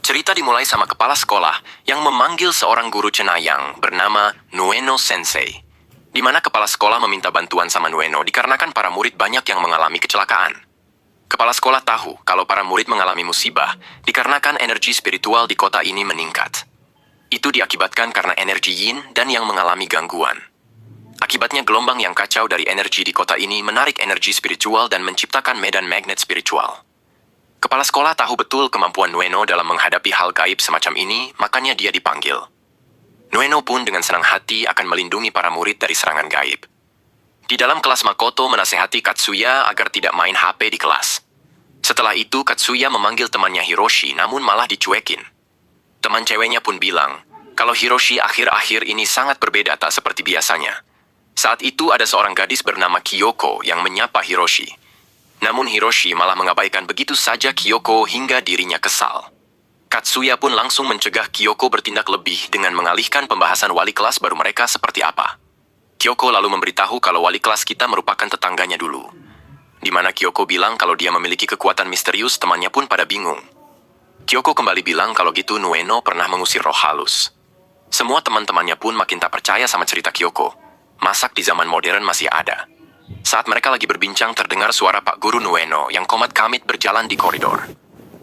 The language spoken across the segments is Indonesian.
Cerita dimulai sama kepala sekolah yang memanggil seorang guru cenayang bernama Nueno Sensei. Di mana kepala sekolah meminta bantuan sama Nueno dikarenakan para murid banyak yang mengalami kecelakaan. Kepala sekolah tahu kalau para murid mengalami musibah dikarenakan energi spiritual di kota ini meningkat. Itu diakibatkan karena energi yin dan yang mengalami gangguan. Akibatnya gelombang yang kacau dari energi di kota ini menarik energi spiritual dan menciptakan medan magnet spiritual. Kepala sekolah tahu betul kemampuan Nueno dalam menghadapi hal gaib semacam ini, makanya dia dipanggil. Nueno pun dengan senang hati akan melindungi para murid dari serangan gaib. Di dalam kelas Makoto menasehati Katsuya agar tidak main HP di kelas. Setelah itu Katsuya memanggil temannya Hiroshi namun malah dicuekin. Teman ceweknya pun bilang, kalau Hiroshi akhir-akhir ini sangat berbeda tak seperti biasanya. Saat itu ada seorang gadis bernama Kyoko yang menyapa Hiroshi. Namun Hiroshi malah mengabaikan begitu saja Kyoko hingga dirinya kesal. Katsuya pun langsung mencegah Kyoko bertindak lebih dengan mengalihkan pembahasan wali kelas baru mereka seperti apa. Kyoko lalu memberitahu kalau wali kelas kita merupakan tetangganya dulu. Di mana Kyoko bilang kalau dia memiliki kekuatan misterius, temannya pun pada bingung. Kyoko kembali bilang kalau gitu Nueno pernah mengusir roh halus. Semua teman-temannya pun makin tak percaya sama cerita Kyoko. Masak di zaman modern masih ada. Saat mereka lagi berbincang terdengar suara Pak Guru Nueno yang komat kamit berjalan di koridor.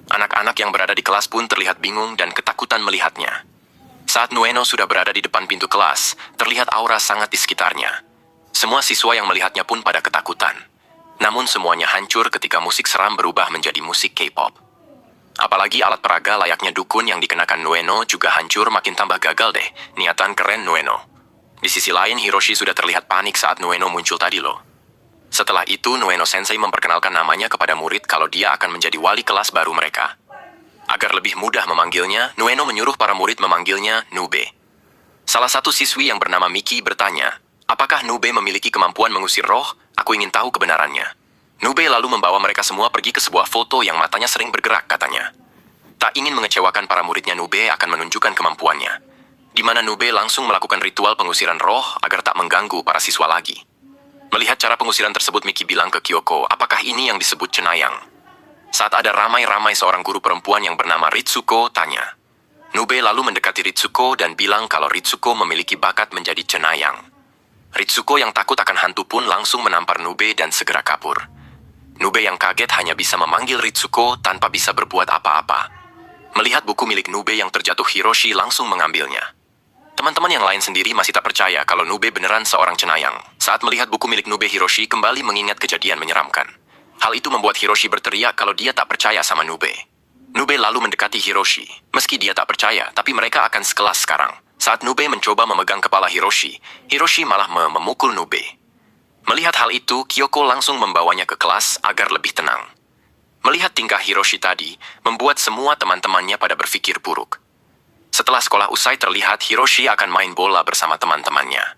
Anak-anak yang berada di kelas pun terlihat bingung dan ketakutan melihatnya. Saat Nueno sudah berada di depan pintu kelas, terlihat aura sangat di sekitarnya. Semua siswa yang melihatnya pun pada ketakutan. Namun semuanya hancur ketika musik seram berubah menjadi musik K-pop. Apalagi alat peraga layaknya dukun yang dikenakan Nueno juga hancur, makin tambah gagal deh, niatan keren Nueno. Di sisi lain Hiroshi sudah terlihat panik saat Nueno muncul tadi loh. Setelah itu, Nueno Sensei memperkenalkan namanya kepada murid kalau dia akan menjadi wali kelas baru mereka. Agar lebih mudah memanggilnya, Nueno menyuruh para murid memanggilnya Nube. Salah satu siswi yang bernama Miki bertanya, apakah Nube memiliki kemampuan mengusir roh? Aku ingin tahu kebenarannya. Nube lalu membawa mereka semua pergi ke sebuah foto yang matanya sering bergerak katanya. Tak ingin mengecewakan para muridnya, Nube akan menunjukkan kemampuannya. Di mana Nube langsung melakukan ritual pengusiran roh agar tak mengganggu para siswa lagi. Melihat cara pengusiran tersebut, Miki bilang ke Kyoko, apakah ini yang disebut cenayang? Saat ada ramai-ramai seorang guru perempuan yang bernama Ritsuko tanya. Nube lalu mendekati Ritsuko dan bilang kalau Ritsuko memiliki bakat menjadi cenayang. Ritsuko yang takut akan hantu pun langsung menampar Nube dan segera kabur. Nube yang kaget hanya bisa memanggil Ritsuko tanpa bisa berbuat apa-apa. Melihat buku milik Nube yang terjatuh, Hiroshi langsung mengambilnya. Teman-teman yang lain sendiri masih tak percaya kalau Nube beneran seorang cenayang. Saat melihat buku milik Nube, Hiroshi kembali mengingat kejadian menyeramkan. Hal itu membuat Hiroshi berteriak kalau dia tak percaya sama Nube. Nube lalu mendekati Hiroshi. Meski dia tak percaya, tapi mereka akan sekelas sekarang. Saat Nube mencoba memegang kepala Hiroshi, Hiroshi malah memukul Nube. Melihat hal itu, Kyoko langsung membawanya ke kelas agar lebih tenang. Melihat tingkah Hiroshi tadi, membuat semua teman-temannya pada berpikir buruk. Setelah sekolah usai, terlihat Hiroshi akan main bola bersama teman-temannya.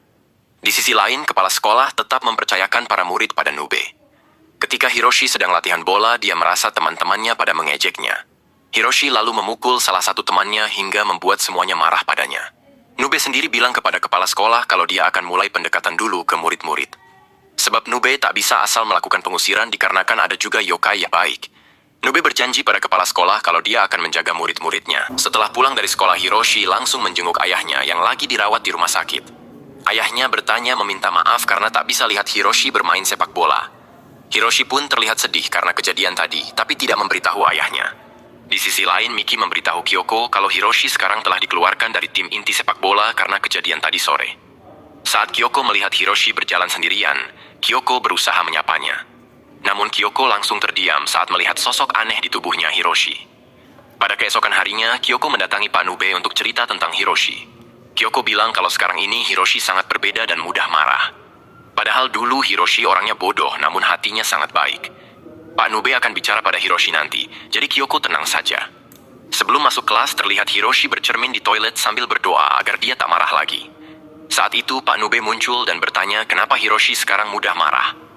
Di sisi lain, kepala sekolah tetap mempercayakan para murid pada Nube. Ketika Hiroshi sedang latihan bola, dia merasa teman-temannya pada mengejeknya. Hiroshi lalu memukul salah satu temannya hingga membuat semuanya marah padanya. Nube sendiri bilang kepada kepala sekolah kalau dia akan mulai pendekatan dulu ke murid-murid. Sebab Nube tak bisa asal melakukan pengusiran dikarenakan ada juga yokai yang baik. Nube berjanji pada kepala sekolah kalau dia akan menjaga murid-muridnya. Setelah pulang dari sekolah, Hiroshi langsung menjenguk ayahnya yang lagi dirawat di rumah sakit. Ayahnya bertanya meminta maaf karena tak bisa lihat Hiroshi bermain sepak bola. Hiroshi pun terlihat sedih karena kejadian tadi, tapi tidak memberitahu ayahnya. Di sisi lain, Miki memberitahu Kyoko kalau Hiroshi sekarang telah dikeluarkan dari tim inti sepak bola karena kejadian tadi sore. Saat Kyoko melihat Hiroshi berjalan sendirian, Kyoko berusaha menyapanya. Namun Kyoko langsung terdiam saat melihat sosok aneh di tubuhnya Hiroshi. Pada keesokan harinya, Kyoko mendatangi Pak Nube untuk cerita tentang Hiroshi. Kyoko bilang kalau sekarang ini Hiroshi sangat berbeda dan mudah marah. Padahal dulu Hiroshi orangnya bodoh namun hatinya sangat baik. Pak Nube akan bicara pada Hiroshi nanti, jadi Kyoko tenang saja. Sebelum masuk kelas, terlihat Hiroshi bercermin di toilet sambil berdoa agar dia tak marah lagi. Saat itu Pak Nube muncul dan bertanya kenapa Hiroshi sekarang mudah marah.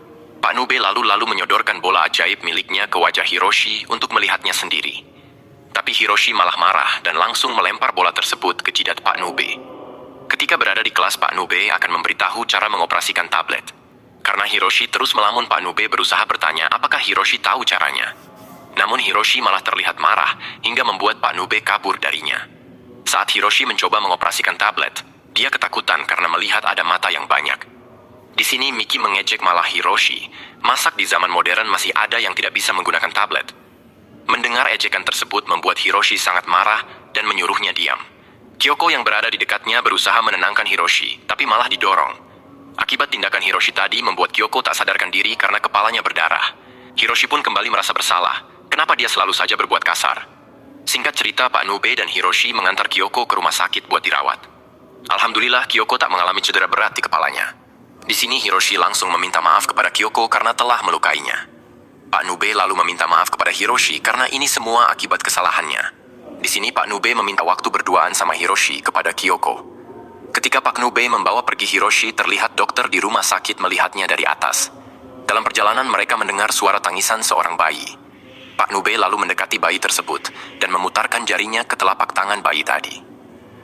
Pak Nube lalu menyodorkan bola ajaib miliknya ke wajah Hiroshi untuk melihatnya sendiri. Tapi Hiroshi malah marah dan langsung melempar bola tersebut ke jidat Pak Nube. Ketika berada di kelas, Pak Nube akan memberitahu cara mengoperasikan tablet. Karena Hiroshi terus melamun, Pak Nube berusaha bertanya apakah Hiroshi tahu caranya. Namun Namun Hiroshi malah terlihat marah hingga membuat Pak Nube kabur darinya. Saat Hiroshi mencoba mengoperasikan tablet, dia ketakutan karena melihat ada mata yang banyak. Di sini Miki mengejek malah Hiroshi. Masak di zaman modern masih ada yang tidak bisa menggunakan tablet. Mendengar ejekan tersebut membuat Hiroshi sangat marah dan menyuruhnya diam. Kyoko yang berada di dekatnya berusaha menenangkan Hiroshi, tapi malah didorong. Akibat tindakan Hiroshi tadi membuat Kyoko tak sadarkan diri karena kepalanya berdarah. Hiroshi pun kembali merasa bersalah. Kenapa dia selalu saja berbuat kasar? Singkat cerita, Pak Nube dan Hiroshi mengantar Kyoko ke rumah sakit buat dirawat. Alhamdulillah, Kyoko tak mengalami cedera berat di kepalanya. Di sini Hiroshi langsung meminta maaf kepada Kyoko karena telah melukainya. Pak Nube lalu meminta maaf kepada Hiroshi karena ini semua akibat kesalahannya. Di sini Pak Nube meminta waktu berduaan sama Hiroshi kepada Kyoko. Ketika Pak Nube membawa pergi Hiroshi, terlihat dokter di rumah sakit melihatnya dari atas. Dalam perjalanan mereka mendengar suara tangisan seorang bayi. Pak Nube lalu mendekati bayi tersebut dan memutarkan jarinya ke telapak tangan bayi tadi.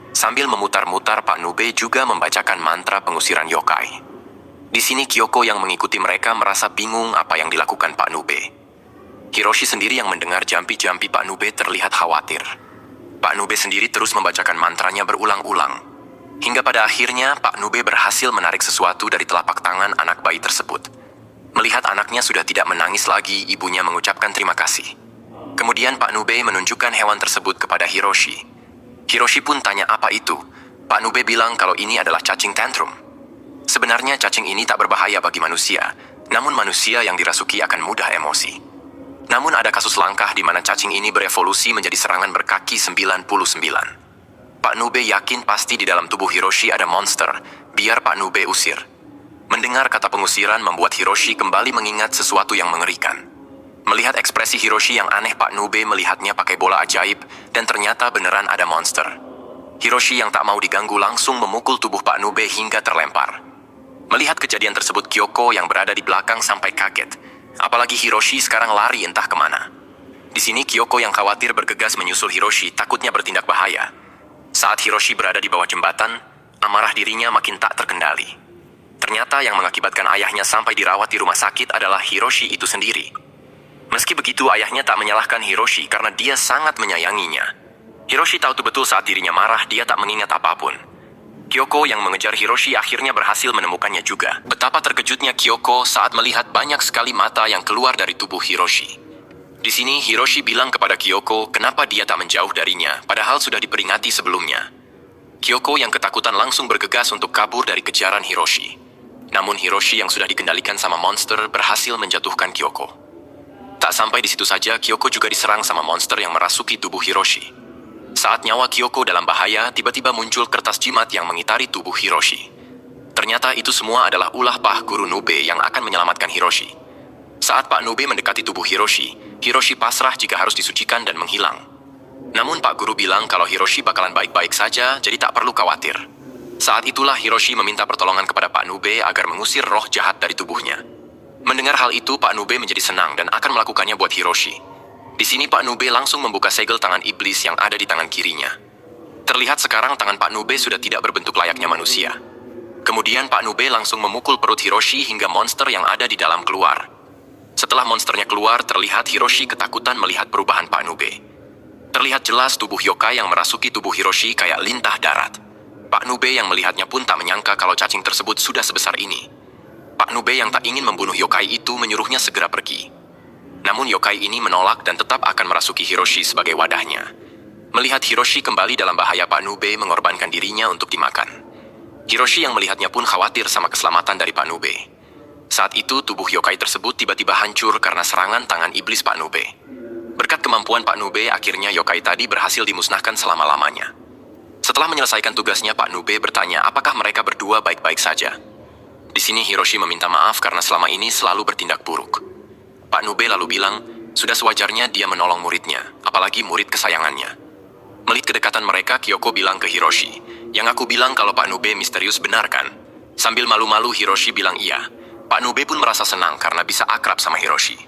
Sambil memutar-mutar, Pak Nube juga membacakan mantra pengusiran yokai. Di sini Kyoko yang mengikuti mereka merasa bingung apa yang dilakukan Pak Nube. Hiroshi sendiri yang mendengar jampi-jampi Pak Nube terlihat khawatir. Pak Nube sendiri terus membacakan mantranya berulang-ulang. Hingga pada akhirnya Pak Nube berhasil menarik sesuatu dari telapak tangan anak bayi tersebut. Melihat anaknya sudah tidak menangis lagi, ibunya mengucapkan terima kasih. Kemudian Pak Nube menunjukkan hewan tersebut kepada Hiroshi. Hiroshi pun tanya apa itu. Pak Nube bilang kalau ini adalah cacing tantrum. Sebenarnya cacing ini tak berbahaya bagi manusia, namun manusia yang dirasuki akan mudah emosi. Namun ada kasus langkah di mana cacing ini berevolusi menjadi serangan berkaki 99. Pak Nube yakin pasti di dalam tubuh Hiroshi ada monster, biar Pak Nube usir. Mendengar kata pengusiran membuat Hiroshi kembali mengingat sesuatu yang mengerikan. Melihat ekspresi Hiroshi yang aneh, Pak Nube melihatnya pakai bola ajaib dan ternyata beneran ada monster. Hiroshi yang tak mau diganggu langsung memukul tubuh Pak Nube hingga terlempar. Melihat kejadian tersebut, Kyoko yang berada di belakang sampai kaget. Apalagi Hiroshi sekarang lari entah kemana. Di sini Kyoko yang khawatir bergegas menyusul Hiroshi, takutnya bertindak bahaya. Saat Hiroshi berada di bawah jembatan, amarah dirinya makin tak terkendali. Ternyata yang mengakibatkan ayahnya sampai dirawat di rumah sakit adalah Hiroshi itu sendiri. Meski begitu, ayahnya tak menyalahkan Hiroshi karena dia sangat menyayanginya. Hiroshi tahu betul saat dirinya marah, dia tak mengingat apapun. Kyoko yang mengejar Hiroshi akhirnya berhasil menemukannya juga. Betapa terkejutnya Kyoko saat melihat banyak sekali mata yang keluar dari tubuh Hiroshi. Di sini Hiroshi bilang kepada Kyoko kenapa dia tak menjauh darinya, padahal sudah diperingati sebelumnya. Kyoko yang ketakutan langsung bergegas untuk kabur dari kejaran Hiroshi. Namun Hiroshi yang sudah dikendalikan sama monster berhasil menjatuhkan Kyoko. Tak sampai di situ saja, Kyoko juga diserang sama monster yang merasuki tubuh Hiroshi. Saat nyawa Kyoko dalam bahaya, tiba-tiba muncul kertas jimat yang mengitari tubuh Hiroshi. Ternyata itu semua adalah ulah Pak Guru Nube yang akan menyelamatkan Hiroshi. Saat Pak Nube mendekati tubuh Hiroshi, Hiroshi pasrah jika harus disucikan dan menghilang. Namun Pak Guru bilang kalau Hiroshi bakalan baik-baik saja, jadi tak perlu khawatir. Saat itulah Hiroshi meminta pertolongan kepada Pak Nube agar mengusir roh jahat dari tubuhnya. Mendengar hal itu, Pak Nube menjadi senang dan akan melakukannya buat Hiroshi. Di sini Pak Nube langsung membuka segel tangan iblis yang ada di tangan kirinya. Terlihat sekarang tangan Pak Nube sudah tidak berbentuk layaknya manusia. Kemudian Pak Nube langsung memukul perut Hiroshi hingga monster yang ada di dalam keluar. Setelah monsternya keluar, terlihat Hiroshi ketakutan melihat perubahan Pak Nube. Terlihat jelas tubuh yokai yang merasuki tubuh Hiroshi kayak lintah darat. Pak Nube yang melihatnya pun tak menyangka kalau cacing tersebut sudah sebesar ini. Pak Nube yang tak ingin membunuh yokai itu menyuruhnya segera pergi. Namun yokai ini menolak dan tetap akan merasuki Hiroshi sebagai wadahnya. Melihat Hiroshi kembali dalam bahaya, Pak Nube mengorbankan dirinya untuk dimakan. Hiroshi yang melihatnya pun khawatir sama keselamatan dari Pak Nube. Saat itu tubuh yokai tersebut tiba-tiba hancur karena serangan tangan iblis Pak Nube. Berkat kemampuan Pak Nube, akhirnya yokai tadi berhasil dimusnahkan selama-lamanya. Setelah menyelesaikan tugasnya, Pak Nube bertanya apakah mereka berdua baik-baik saja. Di sini Hiroshi meminta maaf karena selama ini selalu bertindak buruk. Pak Nube lalu bilang, sudah sewajarnya dia menolong muridnya, apalagi murid kesayangannya. Melihat kedekatan mereka, Kyoko bilang ke Hiroshi, yang aku bilang kalau Pak Nube misterius benar kan? Sambil malu-malu Hiroshi bilang iya. Pak Nube pun merasa senang karena bisa akrab sama Hiroshi.